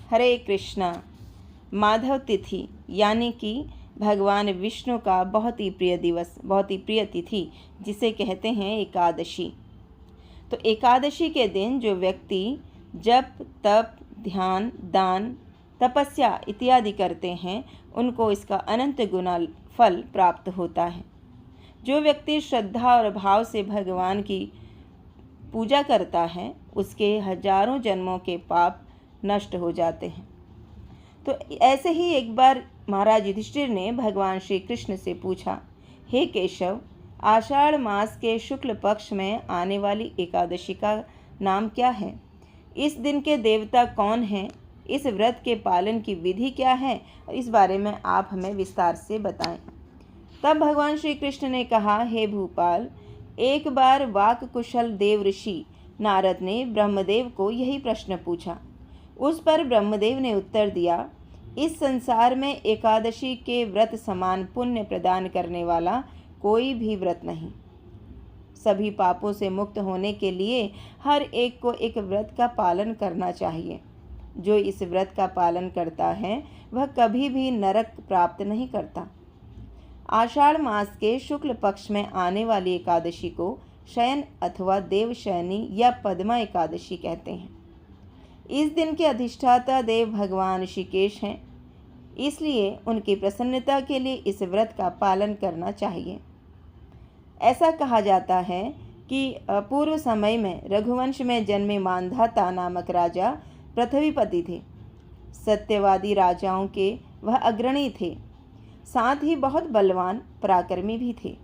हरे कृष्णा। माधव तिथि यानी कि भगवान विष्णु का बहुत ही प्रिय दिवस, बहुत ही प्रिय तिथि जिसे कहते हैं एकादशी। तो एकादशी के दिन जो व्यक्ति जप, तप, ध्यान, दान, तपस्या इत्यादि करते हैं उनको इसका अनंत गुना फल प्राप्त होता है। जो व्यक्ति श्रद्धा और भाव से भगवान की पूजा करता है उसके हजारों जन्मों के पाप नष्ट हो जाते हैं। तो ऐसे ही एक बार महाराज युधिष्ठिर ने भगवान श्री कृष्ण से पूछा, हे केशव, आषाढ़ मास के शुक्ल पक्ष में आने वाली एकादशी का नाम क्या है? इस दिन के देवता कौन हैं? इस व्रत के पालन की विधि क्या है? इस बारे में आप हमें विस्तार से बताएं। तब भगवान श्री कृष्ण ने कहा, हे भूपाल, एक बार वाक कुशल देव ऋषि नारद ने ब्रह्मदेव को यही प्रश्न पूछा। उस पर ब्रह्मदेव ने उत्तर दिया, इस संसार में एकादशी के व्रत समान पुण्य प्रदान करने वाला कोई भी व्रत नहीं। सभी पापों से मुक्त होने के लिए हर एक को एक व्रत का पालन करना चाहिए। जो इस व्रत का पालन करता है वह कभी भी नरक प्राप्त नहीं करता। आषाढ़ मास के शुक्ल पक्ष में आने वाली एकादशी को शयन अथवा देवशयनी या पद्मा एकादशी कहते हैं। इस दिन के अधिष्ठाता देव भगवान ऋषिकेश हैं, इसलिए उनकी प्रसन्नता के लिए इस व्रत का पालन करना चाहिए। ऐसा कहा जाता है कि पूर्व समय में रघुवंश में जन्मे मांधाता नामक राजा पृथ्वीपति थे। सत्यवादी राजाओं के वह अग्रणी थे, साथ ही बहुत बलवान पराक्रमी भी थे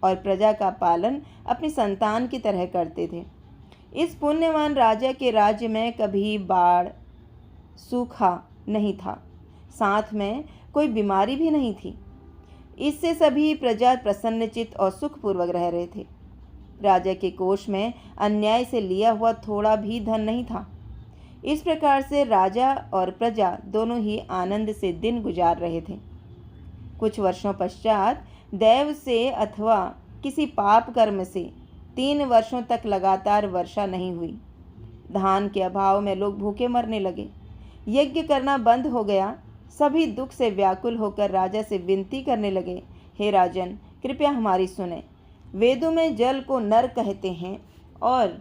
और प्रजा का पालन अपनी संतान की तरह करते थे। इस पुण्यवान राजा के राज्य में कभी बाढ़, सूखा नहीं था, साथ में कोई बीमारी भी नहीं थी। इससे सभी प्रजा प्रसन्नचित्त और सुखपूर्वक रह रहे थे। राजा के कोष में अन्याय से लिया हुआ थोड़ा भी धन नहीं था। इस प्रकार से राजा और प्रजा दोनों ही आनंद से दिन गुजार रहे थे। कुछ वर्षों पश्चात दैव से अथवा किसी पाप कर्म से 3 वर्षों तक लगातार वर्षा नहीं हुई। धान के अभाव में लोग भूखे मरने लगे। यज्ञ करना बंद हो गया। सभी दुख से व्याकुल होकर राजा से विनती करने लगे, हे राजन, कृपया हमारी सुने। वेदों में जल को नर कहते हैं और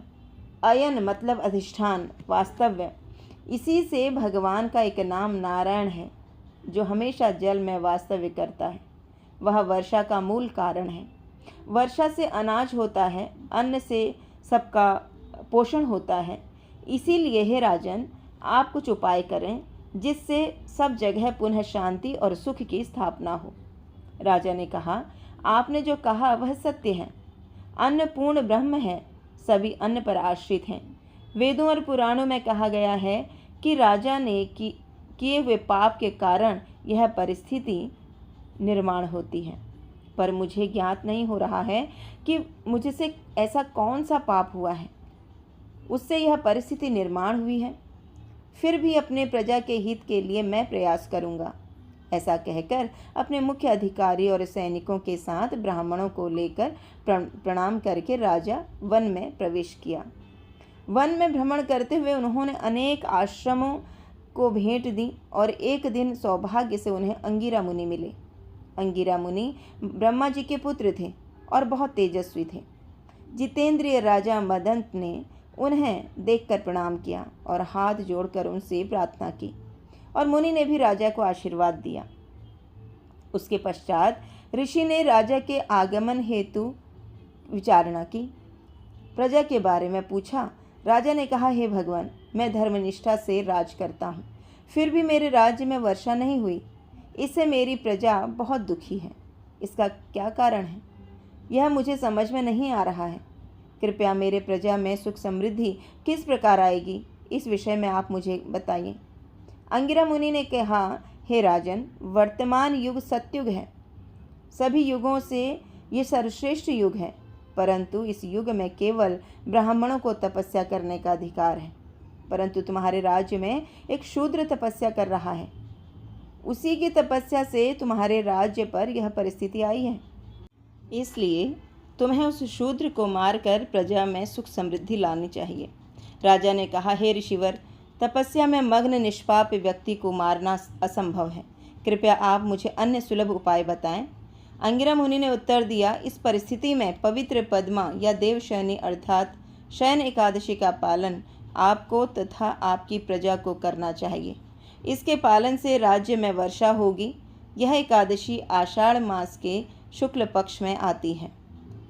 अयन मतलब अधिष्ठान, वास्तव्य। इसी से भगवान का एक नाम नारायण है, जो हमेशा जल में वास्तव्य करता है। वह वर्षा का मूल कारण है। वर्षा से अनाज होता है, अन्न से सबका पोषण होता है। इसीलिए हे राजन, आप कुछ उपाय करें जिससे सब जगह पुनः शांति और सुख की स्थापना हो। राजा ने कहा, आपने जो कहा वह सत्य है। अन्न पूर्ण ब्रह्म है, सभी अन्न पर आश्रित हैं। वेदों और पुराणों में कहा गया है कि राजा ने किए हुए पाप के कारण यह परिस्थिति निर्माण होती है। पर मुझे ज्ञात नहीं हो रहा है कि मुझसे ऐसा कौन सा पाप हुआ है, उससे यह परिस्थिति निर्माण हुई है। फिर भी अपने प्रजा के हित के लिए मैं प्रयास करूंगा। ऐसा कहकर अपने मुख्य अधिकारी और सैनिकों के साथ ब्राह्मणों को लेकर प्रणाम करके राजा वन में प्रवेश किया। वन में भ्रमण करते हुए उन्होंने अनेक आश्रमों को भेंट दी और एक दिन सौभाग्य से उन्हें अंगिरा मुनि मिले। अंगिरा मुनि ब्रह्मा जी के पुत्र थे और बहुत तेजस्वी थे। जितेंद्रिय राजा मदंत ने उन्हें देखकर प्रणाम किया और हाथ जोड़कर उनसे प्रार्थना की और मुनि ने भी राजा को आशीर्वाद दिया। उसके पश्चात ऋषि ने राजा के आगमन हेतु विचारणा की, प्रजा के बारे में पूछा। राजा ने कहा, हे भगवान, मैं धर्मनिष्ठा से राज करता हूँ, फिर भी मेरे राज्य में वर्षा नहीं हुई। इससे मेरी प्रजा बहुत दुखी है। इसका क्या कारण है, यह मुझे समझ में नहीं आ रहा है। कृपया मेरे प्रजा में सुख समृद्धि किस प्रकार आएगी, इस विषय में आप मुझे बताइए। अंगिरा मुनि ने कहा, हे राजन, वर्तमान युग सतयुग है। सभी युगों से ये सर्वश्रेष्ठ युग है, परंतु इस युग में केवल ब्राह्मणों को तपस्या करने का अधिकार है। परंतु तुम्हारे राज्य में एक शूद्र तपस्या कर रहा है। उसी की तपस्या से तुम्हारे राज्य पर यह परिस्थिति आई है। इसलिए तुम्हें उस शूद्र को मारकर प्रजा में सुख समृद्धि लानी चाहिए। राजा ने कहा, हे ऋषिवर, तपस्या में मग्न निष्पाप व्यक्ति को मारना असंभव है। कृपया आप मुझे अन्य सुलभ उपाय बताएं। अंगिरा मुनि ने उत्तर दिया, इस परिस्थिति में पवित्र पद्मा या देवशयनी अर्थात शयन एकादशी का पालन आपको तथा आपकी प्रजा को करना चाहिए। इसके पालन से राज्य में वर्षा होगी। यह एकादशी आषाढ़ मास के शुक्ल पक्ष में आती है।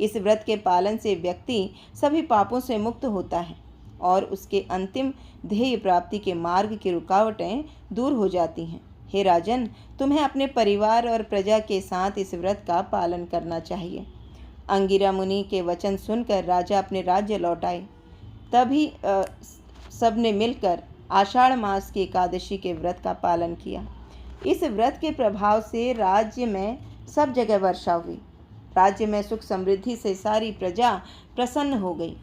इस व्रत के पालन से व्यक्ति सभी पापों से मुक्त होता है और उसके अंतिम ध्येय प्राप्ति के मार्ग की रुकावटें दूर हो जाती हैं। हे राजन, तुम्हें अपने परिवार और प्रजा के साथ इस व्रत का पालन करना चाहिए। अंगिरा मुनि के वचन सुनकर राजा अपने राज्य लौट आए। तभी सबने मिलकर आषाढ़ मास की एकादशी के व्रत का पालन किया। इस व्रत के प्रभाव से राज्य में सब जगह वर्षा हुई। राज्य में सुख समृद्धि से सारी प्रजा प्रसन्न हो गई।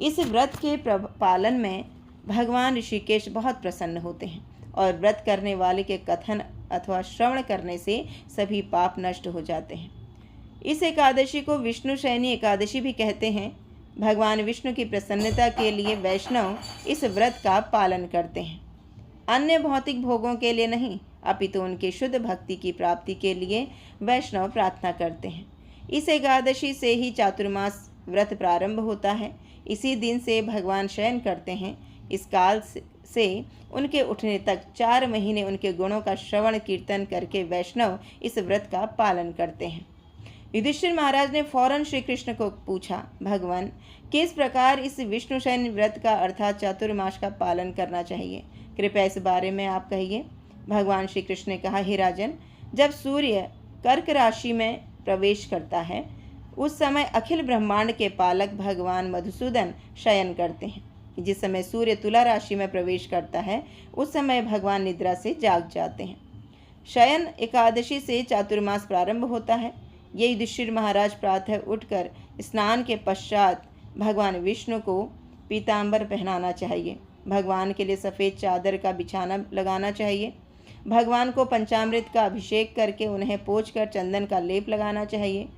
इस व्रत के पालन में भगवान ऋषिकेश बहुत प्रसन्न होते हैं और व्रत करने वाले के कथन अथवा श्रवण करने से सभी पाप नष्ट हो जाते हैं। इस एकादशी को विष्णु शयनी एकादशी भी कहते हैं। भगवान विष्णु की प्रसन्नता के लिए वैष्णव इस व्रत का पालन करते हैं, अन्य भौतिक भोगों के लिए नहीं, अपितु उनके शुद्ध भक्ति की प्राप्ति के लिए वैष्णव प्रार्थना करते हैं। इस एकादशी से ही चातुर्मास व्रत प्रारंभ होता है। इसी दिन से भगवान शयन करते हैं। इस काल से उनके उठने तक 4 महीने उनके गुणों का श्रवण कीर्तन करके वैष्णव इस व्रत का पालन करते हैं। युधिष्ठिर महाराज ने फौरन श्री कृष्ण को पूछा, भगवान, किस प्रकार इस विष्णु शयन व्रत का अर्थात चातुर्मास का पालन करना चाहिए? कृपया इस बारे में आप कहिए। भगवान श्री कृष्ण ने कहा, हे राजन, जब सूर्य कर्क राशि में प्रवेश करता है उस समय अखिल ब्रह्मांड के पालक भगवान मधुसूदन शयन करते हैं। जिस समय सूर्य तुला राशि में प्रवेश करता है उस समय भगवान निद्रा से जाग जाते हैं। शयन एकादशी से चातुर्मास प्रारंभ होता है। ये युधिष्ठिर महाराज प्रातः उठकर स्नान के पश्चात भगवान विष्णु को पीतांबर पहनाना चाहिए। भगवान के लिए सफ़ेद चादर का बिछाना लगाना चाहिए। भगवान को पंचामृत का अभिषेक करके उन्हें पोंछकर चंदन का लेप लगाना चाहिए।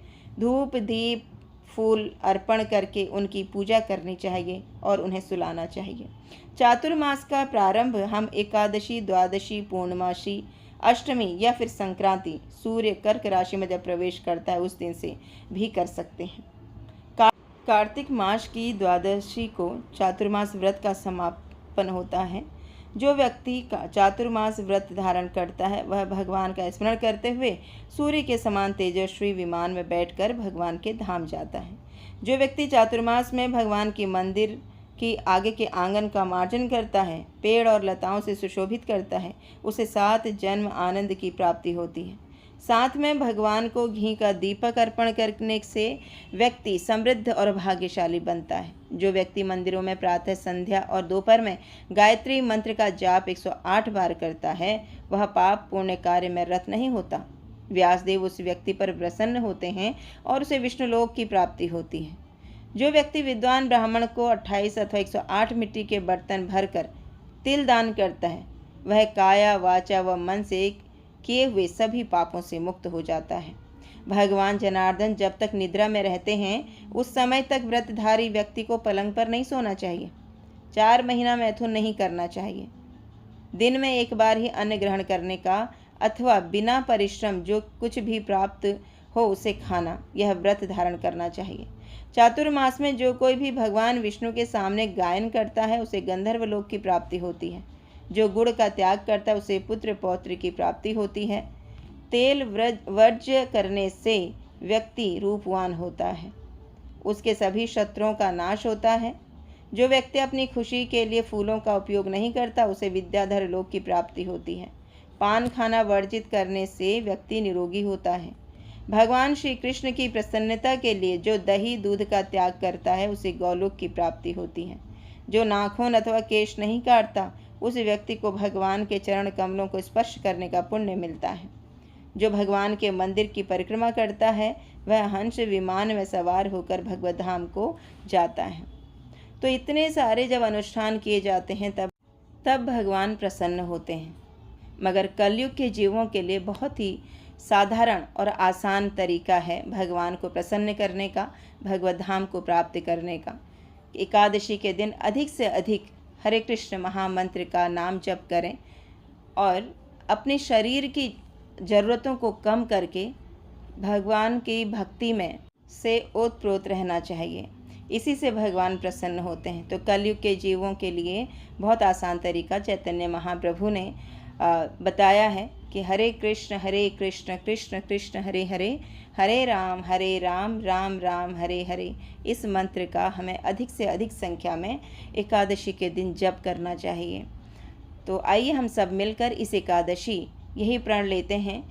धूप दीप फूल अर्पण करके उनकी पूजा करनी चाहिए और उन्हें सुलाना चाहिए। चातुर्मास का प्रारंभ हम एकादशी, द्वादशी, पूर्णमासी, अष्टमी या फिर संक्रांति सूर्य कर्क राशि में जब प्रवेश करता है उस दिन से भी कर सकते हैं। कार्तिक मास की द्वादशी को चातुर्मास व्रत का समापन होता है। जो व्यक्ति का चातुर्मास व्रत धारण करता है वह भगवान का स्मरण करते हुए सूर्य के समान तेजस्वी विमान में बैठकर भगवान के धाम जाता है। जो व्यक्ति चातुर्मास में भगवान के मंदिर की आगे के आंगन का मार्जन करता है, पेड़ और लताओं से सुशोभित करता है, उसे 7 जन्म आनंद की प्राप्ति होती है। साथ में भगवान को घी का दीपक अर्पण करने से व्यक्ति समृद्ध और भाग्यशाली बनता है। जो व्यक्ति मंदिरों में प्रातः, संध्या और दोपहर में गायत्री मंत्र का जाप 108 बार करता है वह पाप पुण्य कार्य में रत नहीं होता। व्यासदेव उस व्यक्ति पर प्रसन्न होते हैं और उसे विष्णुलोक की प्राप्ति होती है। जो व्यक्ति विद्वान ब्राह्मण को 28 अथवा 108 मिट्टी के बर्तन भरकर तिल दान करता है वह काया वाचा व मन से किए हुए सभी पापों से मुक्त हो जाता है। भगवान जनार्दन जब तक निद्रा में रहते हैं उस समय तक व्रतधारी व्यक्ति को पलंग पर नहीं सोना चाहिए। 4 महीना मैथुन नहीं करना चाहिए। दिन में 1 बार ही अन्न ग्रहण करने का अथवा बिना परिश्रम जो कुछ भी प्राप्त हो उसे खाना, यह व्रत धारण करना चाहिए। चातुर्मास में जो कोई भी भगवान विष्णु के सामने गायन करता है उसे गंधर्व लोक की प्राप्ति होती है। जो गुड़ का त्याग करता है उसे पुत्र पौत्र की प्राप्ति होती है। तेल वर्ज्य करने से व्यक्ति रूपवान होता है, उसके सभी शत्रुओं का नाश होता है। जो व्यक्ति अपनी खुशी के लिए फूलों का उपयोग नहीं करता उसे विद्याधर लोक की प्राप्ति होती है। पान खाना वर्जित करने से व्यक्ति निरोगी होता है। भगवान श्री कृष्ण की प्रसन्नता के लिए जो दही दूध का त्याग करता है उसे गौलोक की प्राप्ति होती है। जो नाखून अथवा केश नहीं काटता उस व्यक्ति को भगवान के चरण कमलों को स्पर्श करने का पुण्य मिलता है। जो भगवान के मंदिर की परिक्रमा करता है वह हंस विमान में सवार होकर भगवत धाम को जाता है। तो इतने सारे जब अनुष्ठान किए जाते हैं तब भगवान प्रसन्न होते हैं। मगर कलयुग के जीवों के लिए बहुत ही साधारण और आसान तरीका है भगवान को प्रसन्न करने का, भगवत धाम को प्राप्त करने का। एकादशी के दिन अधिक से अधिक हरे कृष्ण महामंत्र का नाम जप करें और अपने शरीर की ज़रूरतों को कम करके भगवान की भक्ति में से ओतप्रोत रहना चाहिए। इसी से भगवान प्रसन्न होते हैं। तो कलयुग के जीवों के लिए बहुत आसान तरीका चैतन्य महाप्रभु ने बताया है कि हरे कृष्ण कृष्ण कृष्ण हरे हरे, हरे राम राम राम हरे हरे। इस मंत्र का हमें अधिक से अधिक संख्या में एकादशी के दिन जप करना चाहिए। तो आइए हम सब मिलकर इस एकादशी यही प्रण लेते हैं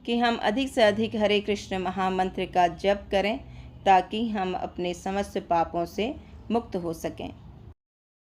कि हम अधिक से अधिक हरे कृष्ण महामंत्र का जप करें ताकि हम अपने समस्त पापों से मुक्त हो सकें।